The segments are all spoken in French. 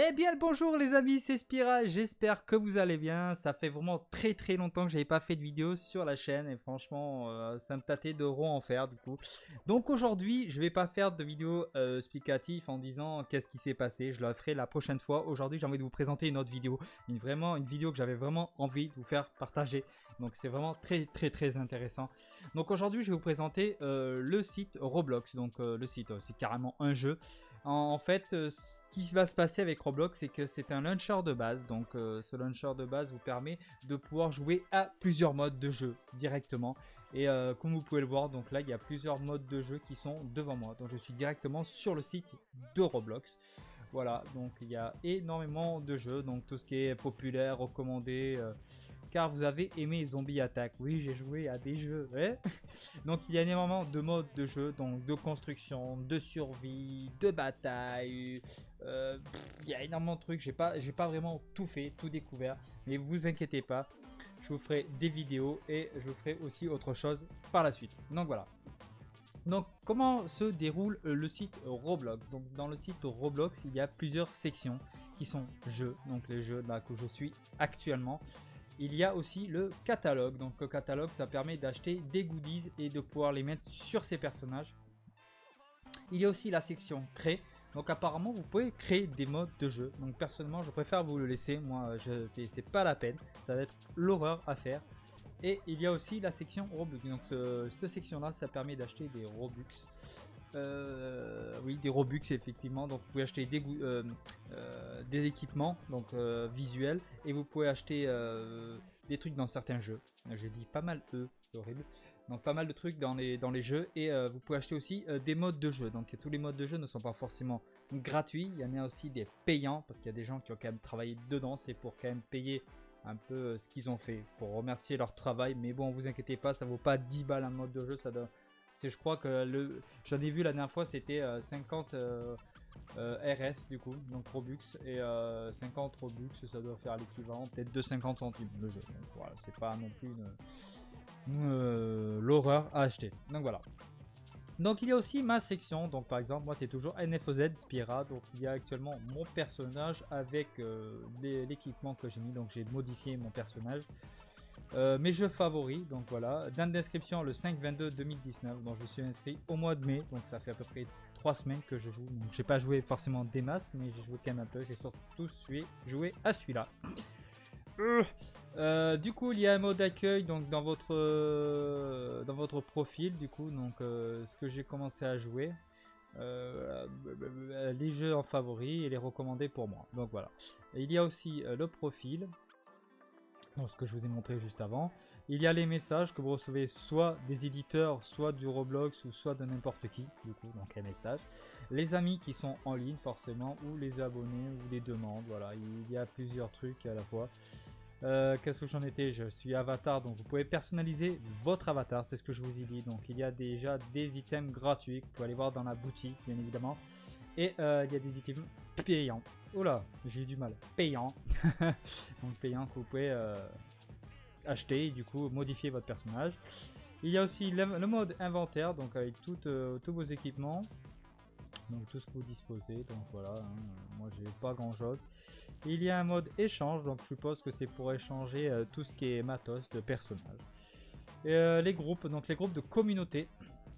Eh bien le bonjour les amis, c'est Spira, j'espère que vous allez bien. Ça fait vraiment très longtemps que j'avais pas fait de vidéo sur la chaîne et franchement ça me tâtait de en faire du coup. Donc aujourd'hui je vais pas faire de vidéo explicative en disant qu'est-ce qui s'est passé, je la ferai la prochaine fois. Aujourd'hui j'ai envie de vous présenter une autre vidéo, une vidéo que j'avais vraiment envie de vous faire partager. Donc c'est vraiment très intéressant. Donc aujourd'hui je vais vous présenter le site Roblox, donc le site c'est carrément un jeu. En fait, ce qui va se passer avec Roblox, c'est que c'est un launcher de base. Donc, ce launcher de base vous permet de pouvoir jouer à plusieurs modes de jeu directement. Et comme vous pouvez le voir, donc là, il y a plusieurs modes de jeu qui sont devant moi. Donc, je suis directement sur le site de Roblox. Voilà, donc il y a énormément de jeux. Donc, tout ce qui est populaire, recommandé. Car vous avez aimé Zombie Attack. Oui, j'ai joué à des jeux. Ouais. Donc il y a énormément de modes de jeu, donc de construction, de survie, de bataille. Il y a énormément de trucs. J'ai pas vraiment tout fait, tout découvert. Mais vous inquiétez pas, je vous ferai des vidéos et je vous ferai aussi autre chose par la suite. Donc voilà. Donc comment se déroule le site Roblox? Donc dans le site Roblox, il y a plusieurs sections qui sont jeux. Donc les jeux là que je suis actuellement. Il y a aussi le catalogue. Donc le catalogue, ça permet d'acheter des goodies et de pouvoir les mettre sur ses personnages. Il y a aussi la section créer. Donc apparemment, vous pouvez créer des modes de jeu. Donc personnellement, je préfère vous le laisser. Moi, c'est pas la peine. Ça va être l'horreur à faire. Et il y a aussi la section Robux. Donc cette section-là, ça permet d'acheter des Robux. Oui, des Robux effectivement. Donc vous pouvez acheter des équipements donc visuels et vous pouvez acheter des trucs dans certains jeux. J'ai dit pas mal c'est horrible. Donc pas mal de trucs dans les jeux et vous pouvez acheter aussi des modes de jeu. Donc tous les modes de jeu ne sont pas forcément gratuits. Il y en a aussi des payants parce qu'il y a des gens qui ont quand même travaillé dedans. C'est pour quand même payer un peu ce qu'ils ont fait pour remercier leur travail. Mais bon, vous inquiétez pas, ça vaut pas 10 balles un mode de jeu. Ça doit je crois que j'en ai vu la dernière fois, c'était 50 RS du coup, donc Robux, et 50 Robux, ça doit faire l'équivalent peut-être de 50 centimes le jeu. Donc voilà, c'est pas non plus l'horreur à acheter. Donc voilà. Donc il y a aussi ma section, donc par exemple moi c'est toujours NFOZ Spira, donc il y a actuellement mon personnage avec l'équipement que j'ai mis, donc j'ai modifié mon personnage. Mes jeux favoris, donc voilà, dans la description le 5-22-2019, donc je suis inscrit au mois de mai, donc ça fait à peu près 3 semaines que je joue, donc j'ai pas joué forcément des masses, mais j'ai joué quand même un peu, j'ai surtout joué à celui-là. Du coup il y a un mode d'accueil donc dans votre profil du coup, donc ce que j'ai commencé à jouer. Les jeux en favoris et les recommandés pour moi, donc voilà. Et il y a aussi le profil, ce que je vous ai montré juste avant. Il y a les messages que vous recevez soit des éditeurs, soit du Roblox ou soit de n'importe qui, du coup, donc les messages. Les amis qui sont en ligne forcément, ou les abonnés, ou les demandes, voilà, il y a plusieurs trucs à la fois. Qu'est-ce que j'en étais? Je suis avatar, donc vous pouvez personnaliser votre avatar, c'est ce que je vous ai dit. Donc il y a déjà des items gratuits que vous pouvez aller voir dans la boutique, bien évidemment. Et il y a des items payants. Oula, j'ai eu du mal. Payants. Donc payants que vous pouvez acheter et du coup modifier votre personnage. Il y a aussi le mode inventaire, donc avec tous vos équipements. Donc tout ce que vous disposez. Donc voilà, moi j'ai pas grand chose. Il y a un mode échange, donc je suppose que c'est pour échanger tout ce qui est matos de personnages. Et les groupes, donc les groupes de communautaire,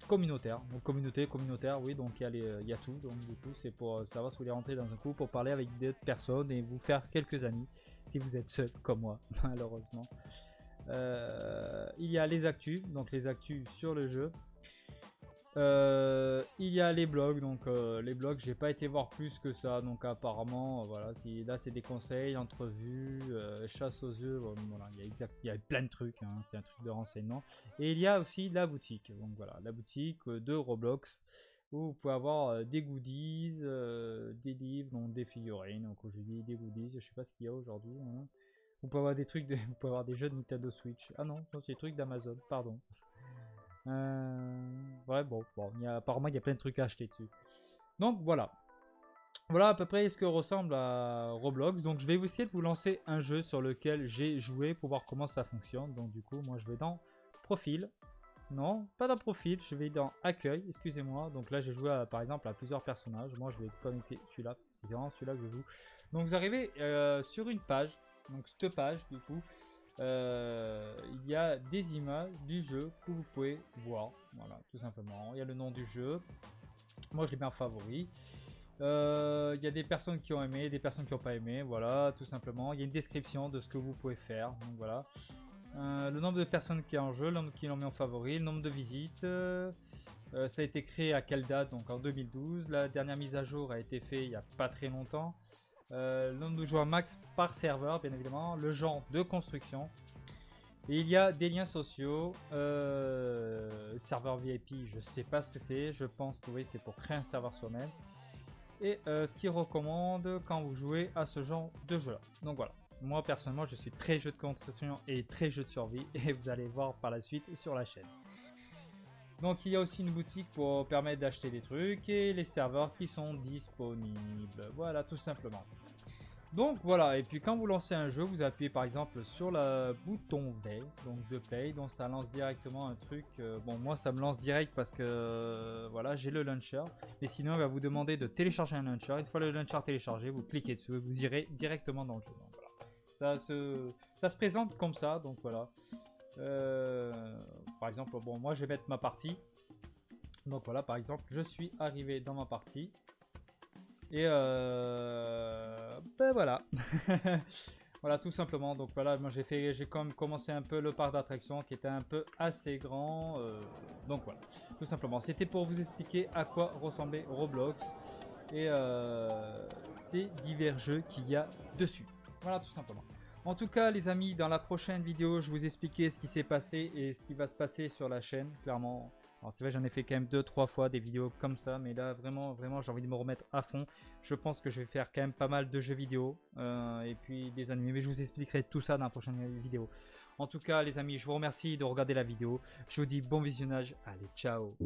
donc communautaire, oui, donc il y a tout, donc du coup c'est pour savoir si vous voulez rentrer dans un groupe pour parler avec d'autres personnes et vous faire quelques amis si vous êtes seul comme moi malheureusement. Il y a les actus, donc les actus sur le jeu. Il y a les blogs, donc les blogs j'ai pas été voir plus que ça, donc apparemment voilà, là c'est des conseils, entrevues, chasse aux œufs, voilà, il y a plein de trucs, hein, c'est un truc de renseignement. Et il y a aussi la boutique, donc voilà, la boutique de Roblox où vous pouvez avoir des goodies, des livres, donc des figurines, donc je dis des goodies, je sais pas ce qu'il y a aujourd'hui, hein. Vous pouvez avoir des trucs, vous pouvez avoir des jeux de Nintendo Switch, ah non, c'est des trucs d'Amazon, pardon. Ouais, bon, apparemment il y a plein de trucs à acheter dessus. Donc voilà. Voilà à peu près ce que ressemble à Roblox. Donc je vais essayer de vous lancer un jeu sur lequel j'ai joué pour voir comment ça fonctionne. Donc du coup, moi je vais dans Profil. Non, pas dans profil, je vais dans accueil, excusez-moi. Donc là j'ai joué par exemple à plusieurs personnages. Moi je vais connecter celui-là, parce que c'est vraiment celui-là que je joue. Donc vous arrivez sur une page, donc cette page du coup, il y a des images du jeu que vous pouvez voir. Voilà, tout simplement. Il y a le nom du jeu. Moi je l'ai mis en favori. Il y a des personnes qui ont aimé, des personnes qui n'ont pas aimé, voilà, tout simplement. Il y a une description de ce que vous pouvez faire, donc voilà. Le nombre de personnes qui est en jeu, le nombre qui l'ont mis en favori, le nombre de visites. Ça a été créé à quelle date? Donc en 2012. La dernière mise à jour a été faite il n'y a pas très longtemps. Le nombre de joueurs max par serveur, bien évidemment. Le genre de construction. Et il y a des liens sociaux. Serveur VIP, je sais pas ce que c'est. Je pense que oui, c'est pour créer un serveur soi-même. Et ce qu'il recommande quand vous jouez à ce genre de jeu là. Donc voilà, moi personnellement je suis très jeu de construction et très jeu de survie, et vous allez voir par la suite sur la chaîne. Donc il y a aussi une boutique pour permettre d'acheter des trucs et les serveurs qui sont disponibles, voilà, tout simplement. Donc voilà, et puis quand vous lancez un jeu, vous appuyez par exemple sur le bouton V, donc de play, donc ça lance directement un truc. Bon, moi ça me lance direct parce que voilà, j'ai le launcher, mais sinon il va vous demander de télécharger un launcher. Une fois le launcher téléchargé, vous cliquez dessus et vous irez directement dans le jeu. Donc, voilà. Ça se présente comme ça, donc voilà. Par exemple, bon, moi je vais mettre ma partie. Donc voilà, par exemple, je suis arrivé dans ma partie. Et ben voilà. Voilà, tout simplement. Donc voilà, moi j'ai quand même commencé un peu le parc d'attractions qui était un peu assez grand. Donc voilà, tout simplement. C'était pour vous expliquer à quoi ressemblait Roblox et ces divers jeux qu'il y a dessus. Voilà, tout simplement. En tout cas, les amis, dans la prochaine vidéo, je vous expliquer ce qui s'est passé et ce qui va se passer sur la chaîne, clairement. Alors c'est vrai, j'en ai fait quand même 2-3 fois des vidéos comme ça, mais là vraiment j'ai envie de me remettre à fond. Je pense que je vais faire quand même pas mal de jeux vidéo et puis des animés, mais je vous expliquerai tout ça dans la prochaine vidéo. En tout cas les amis, je vous remercie de regarder la vidéo. Je vous dis bon visionnage, allez ciao.